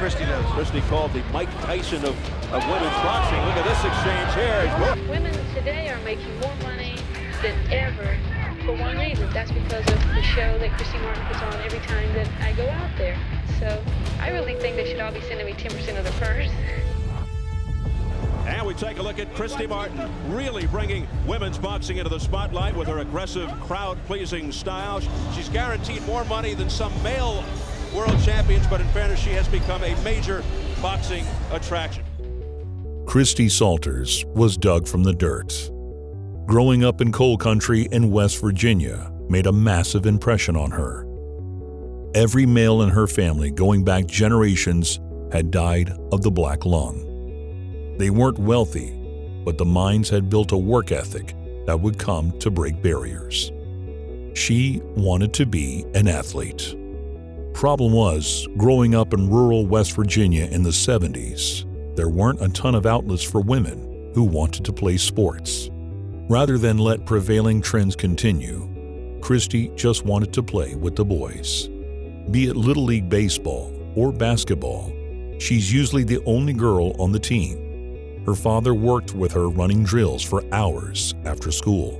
Christy does. Christy called the Mike Tyson of women's boxing. Look at this exchange here. Women today are making more money than ever for one reason. That's because of the show that Christy Martin puts on every time that I go out there. So I really think they should all be sending me 10% of the purse. And we take a look at Christy Martin, really bringing women's boxing into the spotlight with her aggressive, crowd-pleasing style. She's guaranteed more money than some male world champions, but in fairness, she has become a major boxing attraction. Christy Salters was dug from the dirt. Growing up in coal country in West Virginia made a massive impression on her. Every male in her family, going back generations, had died of the black lung. They weren't wealthy, but the mines had built a work ethic that would come to break barriers. She wanted to be an athlete. Problem was, growing up in rural West Virginia in the 70s, there weren't a ton of outlets for women who wanted to play sports. Rather than let prevailing trends continue, Christy just wanted to play with the boys. Be it Little League baseball or basketball, she's usually the only girl on the team. Her father worked with her running drills for hours after school.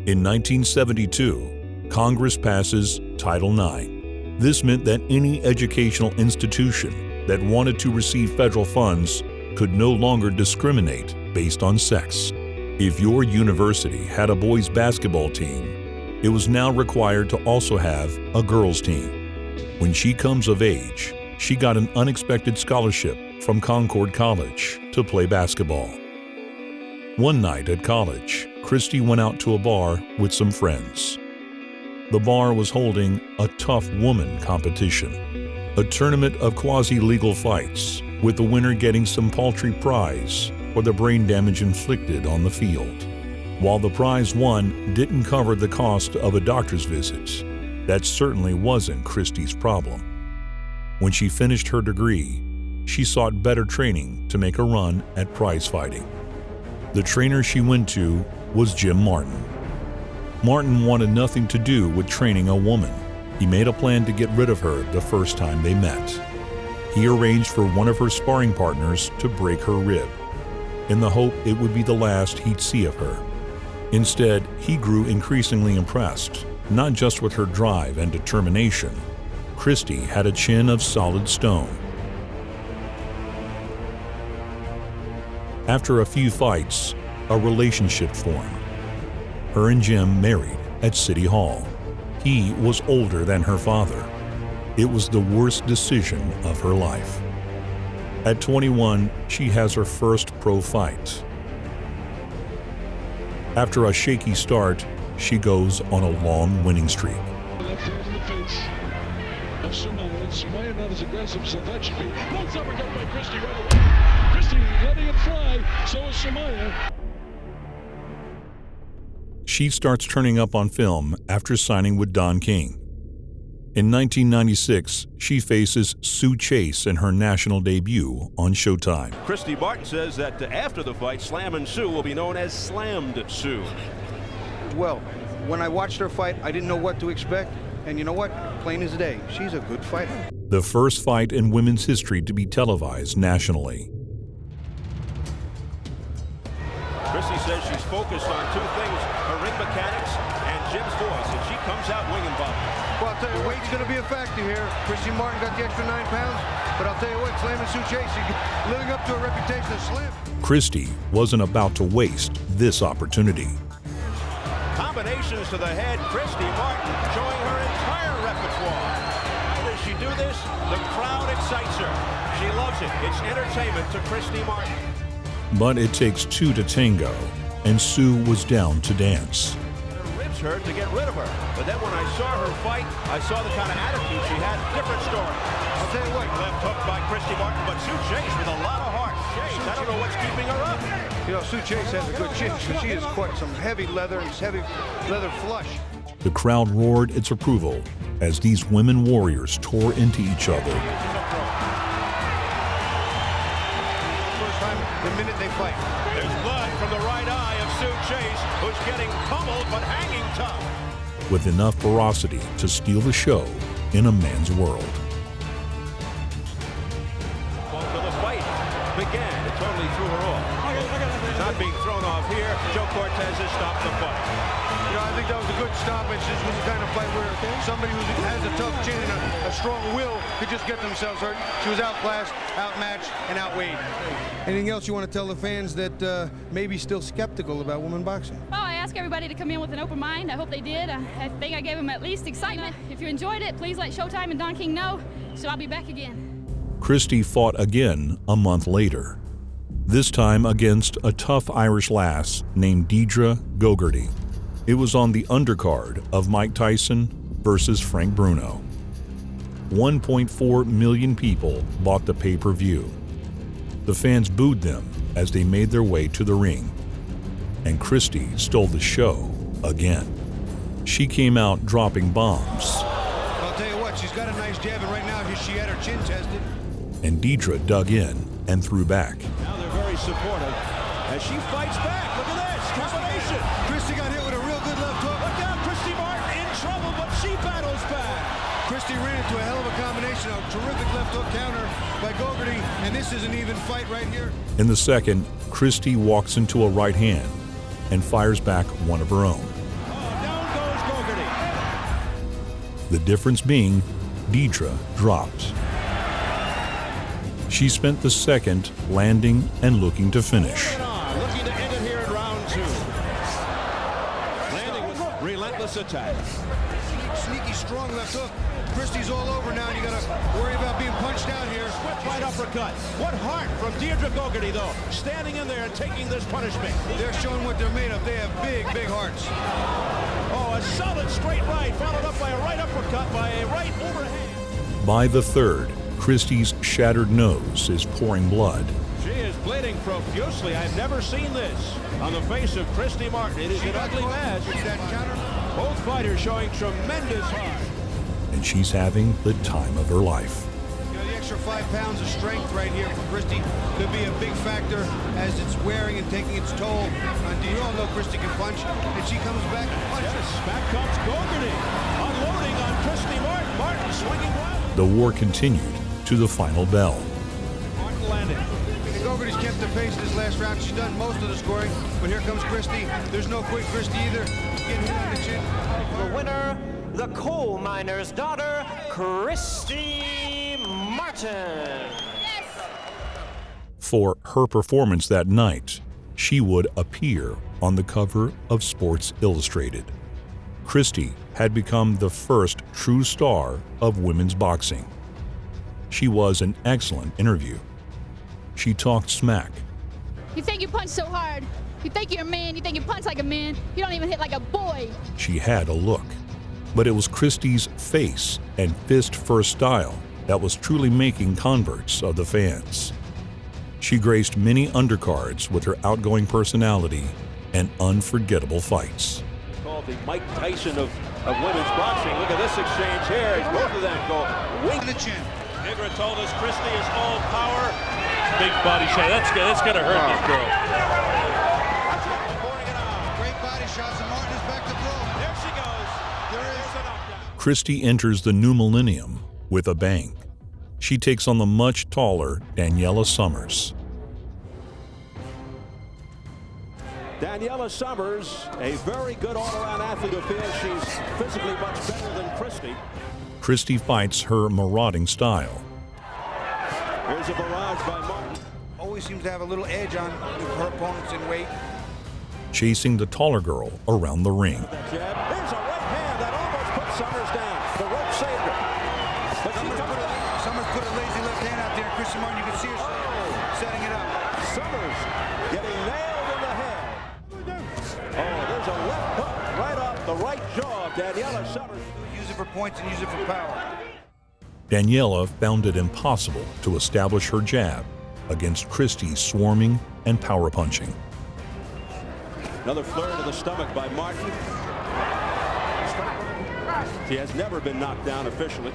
In 1972, Congress passes Title IX. This meant that any educational institution that wanted to receive federal funds could no longer discriminate based on sex. If your university had a boys' basketball team, it was now required to also have a girls' team. When she comes of age, she got an unexpected scholarship from Concord College to play basketball. One night at college, Christy went out to a bar with some friends. The bar was holding a tough woman competition, a tournament of quasi-legal fights, with the winner getting some paltry prize for the brain damage inflicted on the field. While the prize won didn't cover the cost of a doctor's visit, that certainly wasn't Christy's problem. When she finished her degree, she sought better training to make a run at prize fighting. The trainer she went to was Jim Martin. Martin wanted nothing to do with training a woman. He made a plan to get rid of her the first time they met. He arranged for one of her sparring partners to break her rib, in the hope it would be the last he'd see of her. Instead, he grew increasingly impressed, not just with her drive and determination. Christy had a chin of solid stone. After a few fights, a relationship formed. Her and Jim married at City Hall. He was older than her father. It was the worst decision of her life. At 21, she has her first pro fight. After a shaky start, she goes on a long winning streak. Left hand in the face of Sumaya. Sumaya not as aggressive, so that should be. That's uppercut by Christy right away. Christy letting it fly, so is Sumaya. She starts turning up on film after signing with Don King. In 1996, she faces Sue Chase in her national debut on Showtime. Christy Martin says that after the fight, Slammin' Sue will be known as Slammed Sue. Well, when I watched her fight, I didn't know what to expect. And you know what? Plain as day, she's a good fighter. The first fight in women's history to be televised nationally. Christy says she's focused on two things, her ring mechanics and Jim's voice, and she comes out winging Bob. Well, I'll tell you, weight's going to be a factor here. Christy Martin got the extra 9 pounds, but I'll tell you what, Slammin' Sue Chase, living up to a reputation of slim. Christy wasn't about to waste this opportunity. Combinations to the head, Christy Martin showing her entire repertoire. How does she do this? The crowd excites her. She loves it. It's entertainment to Christy Martin. But it takes two to tango, and Sue was down to dance. Her ribs hurt to get rid of her. But then when I saw her fight, I saw the kind of attitude she had. Different story. I'll tell you what. Left hook by Christy Martin, but Sue Chase with a lot of heart. Chase, I don't know what's keeping her up. You know, Sue Chase has a good chin, because she is quite some heavy leather and heavy leather flush. The crowd roared its approval as these women warriors tore into each other. First time the minute they fight. There's blood from the right eye of Sue Chase, who's getting pummeled but hanging tough. With enough ferocity to steal the show in a man's world. really threw her off. Not being thrown off here. Joe Cortez has stopped the fight. You know, I think that was a good stoppage. This was the kind of fight where somebody who has a tough chin and a strong will could just get themselves hurt. She was outclassed, outmatched, and outweighed. Anything else you want to tell the fans that may be still skeptical about women boxing? Well, I ask everybody to come in with an open mind. I hope they did. I think I gave them at least excitement. If you enjoyed it, please let Showtime and Don King know, so I'll be back again. Christy fought again a month later, this time against a tough Irish lass named Deidre Gogarty. It was on the undercard of Mike Tyson versus Frank Bruno. 1.4 million people bought the pay-per-view. The fans booed them as they made their way to the ring. And Christy stole the show again. She came out dropping bombs. I'll tell you what, she's got a nice jab, and right now she had her chin tested. And Deidre dug in and threw back. Now they're very supportive as she fights back. Look at this combination. Christy got hit with a real good left hook. Look out, Christy Martin in trouble, but she battles back. Christy ran into a hell of a combination, a terrific left hook counter by Gogarty, and this is an even fight right here. In the second, Christy walks into a right hand and fires back one of her own. Oh, down goes Gogarty. The difference being, Deidre dropped. She spent the second landing and looking to finish. Looking to end it here in round 2. Landing with relentless attack. Sneaky, strong left hook. Christy's all over now, and you gotta worry about being punched out here. Right uppercut. What heart from Deidre Gogarty, though, standing in there and taking this punishment. They're showing what they're made of. They have big, big hearts. Oh, a solid straight right, followed up by a right uppercut by a right overhand. By the third, Christy's shattered nose is pouring blood. She is bleeding profusely. I've never seen this on the face of Christy Martin. It is an ugly match. Both fighters showing tremendous heart. And she's having the time of her life. You know, the extra 5 pounds of strength right here for Christy could be a big factor as it's wearing and taking its toll on Deidre. You all know Christy can punch, and she comes back and punches. Yes, back comes Gogarty, unloading on Christy Martin. Martin swinging wild. The war continued to the final bell. Martin landed. And Gogarty's kept the pace this last round. She's done most of the scoring, but here comes Christy. There's no quick Christy either. Getting hit on the chin. The winner, the coal miner's daughter, Christy Martin. For her performance that night, she would appear on the cover of Sports Illustrated. Christy had become the first true star of women's boxing. She was an excellent interview. She talked smack. You think you punch so hard. You think you're a man. You think you punch like a man. You don't even hit like a boy. She had a look. But it was Christy's face and fist-first style that was truly making converts of the fans. She graced many undercards with her outgoing personality and unforgettable fights. Called the Mike Tyson of women's boxing. Look at this exchange here as both of them go wing the chin. Nigra told us Christy is all power. Big body shot. That's gonna hurt this girl. Great body shots, and Martin is back to throw. There she goes. There is a knockdown. Christy enters the new millennium with a bang. She takes on the much taller Daniela Summers. Daniela Summers, a very good all-around athlete who feels she's physically much better than Christy. Christy fights her marauding style. Here's a barrage by Martin. Always seems to have a little edge on her opponents in weight. Chasing the taller girl around the ring. That jab. There's a right hand that almost put Summers down. The rope saved her. But Summers put a lazy left hand out there. Christy Martin, you can see her setting it up. Summers getting nailed in the head. Oh, there's a left hook right off the right jaw of Daniela Summers. Use it for points and use it for power. Daniela found it impossible to establish her jab against Christy's swarming and power punching. Another flare to the stomach by Martin. She has never been knocked down officially,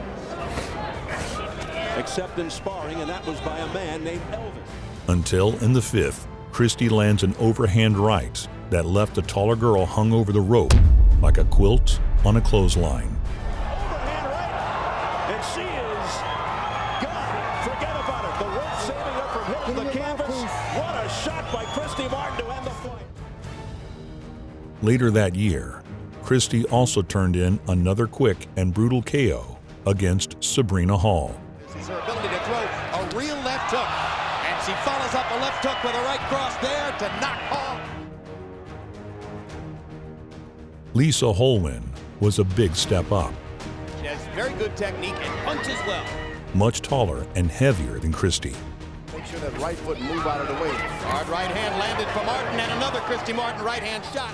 except in sparring, and that was by a man named Elvis. Until in the fifth, Christy lands an overhand right that left the taller girl hung over the rope like a quilt on a clothesline. Overhand right, and she is gone. Forget about it. The rope saving her from hitting the canvas. What a Christy Martin to end the fight. Later that year, Christy also turned in another quick and brutal KO against Sabrina Hall. This is her ability to throw a real left hook, and she follows up a left hook with a right cross there to knock Hall. Lisa Holwyn was a big step up, She has very good technique and punches well. much taller and heavier than Christy. Make sure that right foot move out of the way. Hard right hand landed for Martin, and another Christy Martin right hand shot.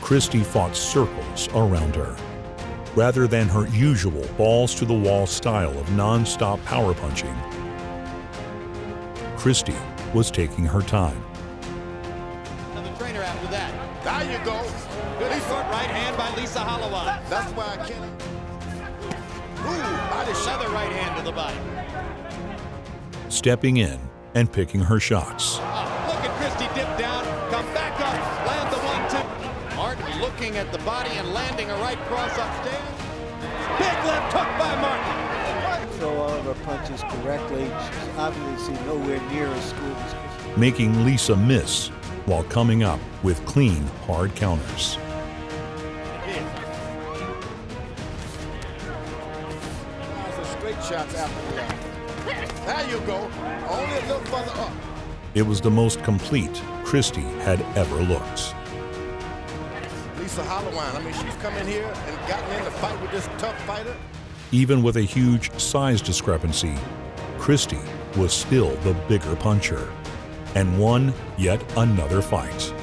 Christy fought circles around her. Rather than her usual balls-to-the-wall style of non-stop power punching, Christy was taking her time. Another trainer after that. There you go. Good short right hand by Lisa Holloway. That's why I can't. Ooh, body shot. Another right hand to the body. Stepping in and picking her shots. Look at Christy dip down, come back up, land the 1-2. Martin looking at the body and landing a right cross upstairs. Big left hook by Martin. Throw all of her punches correctly. She's obviously nowhere near as good as Christy. Making Lisa miss while coming up with clean, hard counters. Straight shots after that. There you go. Only a little further up. It was the most complete Christy had ever looked. Lisa Holloway, I mean, she's come in here and gotten in the fight with this tough fighter. Even with a huge size discrepancy, Christy was still the bigger puncher and won yet another fight.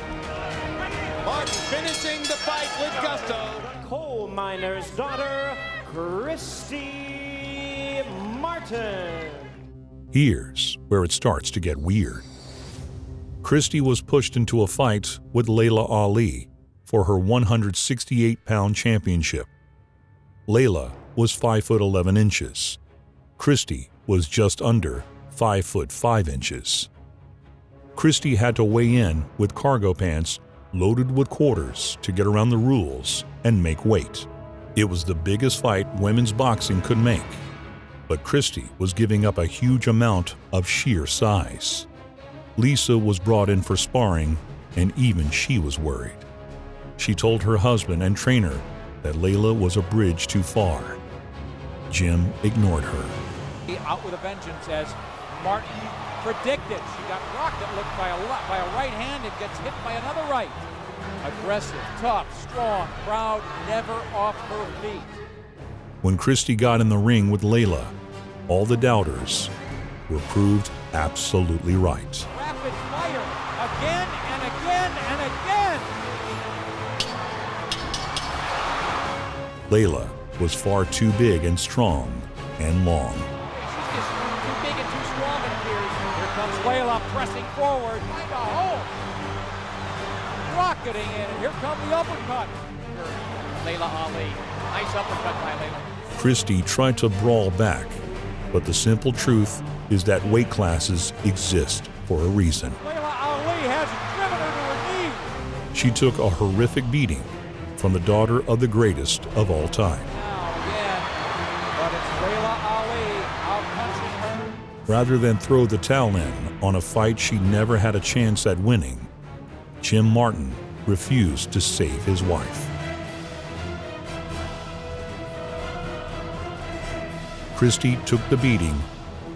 Martin finishing the fight with gusto. Coal miner's daughter, Christy Martin. Here's where it starts to get weird. Christy was pushed into a fight with Laila Ali for her 168-pound championship. Laila was 5'11 inches. Christy was just under 5'5 inches. Christy had to weigh in with cargo pants loaded with quarters to get around the rules and make weight. It was the biggest fight women's boxing could make, but Christy was giving up a huge amount of sheer size. Lisa was brought in for sparring, and even she was worried. She told her husband and trainer that Laila was a bridge too far. Jim ignored her. Out with a vengeance as Martin predicted. She got rocked, it looked, by a right hand and gets hit by another right. Aggressive, tough, strong, proud, never off her feet. When Christy got in the ring with Laila, all the doubters were proved absolutely right. Rapid fire, again and again and again. Laila was far too big and strong and long. She's just too big and too strong, it appears. Here comes Laila pressing forward. Find a hole. Rocketing in, and here comes the uppercut. Laila Ali. Nice uppercut by Laila. Christy tried to brawl back, but the simple truth is that weight classes exist for a reason. Laila Ali has driven her to her knee. She took a horrific beating from the daughter of the greatest of all time. Now again, but it's Laila Ali out-punching her. Rather than throw the towel in on a fight she never had a chance at winning, Jim Martin refused to save his wife. Christy took the beating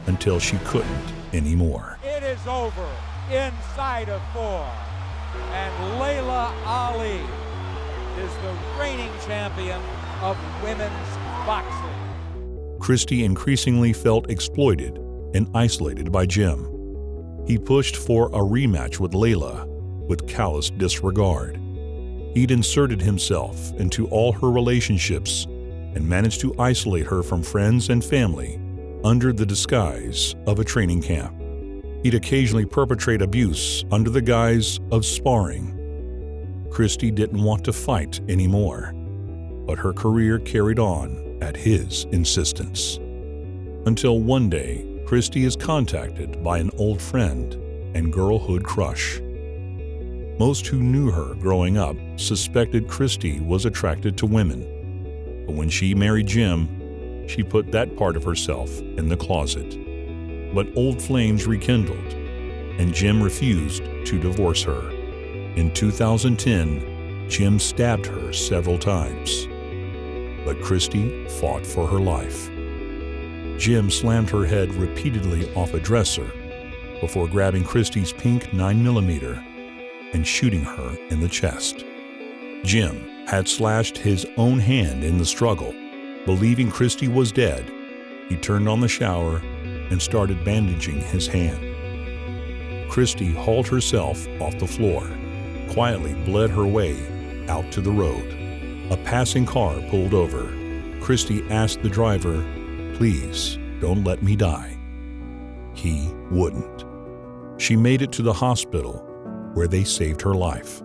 until she couldn't anymore. It is over inside of 4. And Laila Ali is the reigning champion of women's boxing. Christy increasingly felt exploited and isolated by Jim. He pushed for a rematch with Laila with callous disregard. He'd inserted himself into all her relationships and managed to isolate her from friends and family under the disguise of a training camp. He'd occasionally perpetrate abuse under the guise of sparring. Christy didn't want to fight anymore, but her career carried on at his insistence. Until one day, Christy is contacted by an old friend and girlhood crush. Most who knew her growing up suspected Christy was attracted to women. But when she married Jim, she put that part of herself in the closet. But old flames rekindled, and Jim refused to divorce her. In 2010, Jim stabbed her several times, but Christy fought for her life. Jim slammed her head repeatedly off a dresser before grabbing Christy's pink 9mm and shooting her in the chest. Jim had slashed his own hand in the struggle. Believing Christy was dead, he turned on the shower and started bandaging his hand. Christy hauled herself off the floor, quietly bled her way out to the road. A passing car pulled over. Christy asked the driver, "Please, don't let me die." He wouldn't. She made it to the hospital, where they saved her life.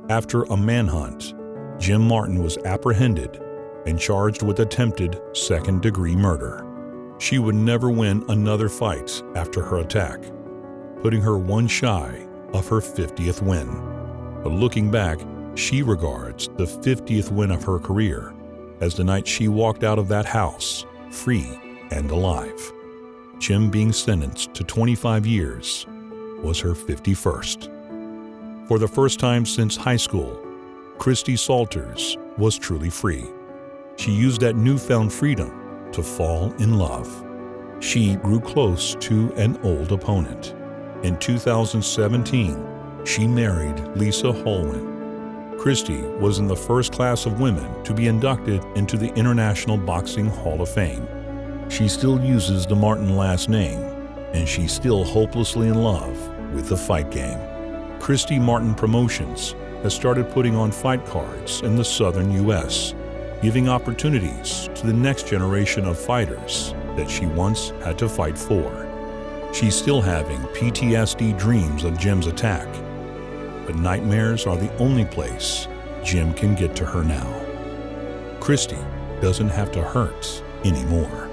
After a manhunt, Jim Martin was apprehended and charged with attempted second-degree murder. She would never win another fight after her attack, putting her one shy of her 50th win. But looking back, she regards the 50th win of her career as the night she walked out of that house, free and alive. Jim being sentenced to 25 years was her 51st. For the first time since high school, Christy Salters was truly free. She used that newfound freedom to fall in love. She grew close to an old opponent. In 2017, she married Lisa Holwin. Christy was in the first class of women to be inducted into the International Boxing Hall of Fame. She still uses the Martin last name, and she's still hopelessly in love with the fight game. Christy Martin Promotions has started putting on fight cards in the southern U.S., giving opportunities to the next generation of fighters that she once had to fight for. She's still having PTSD dreams of Jim's attack, but nightmares are the only place Jim can get to her now. Christy doesn't have to hurt anymore.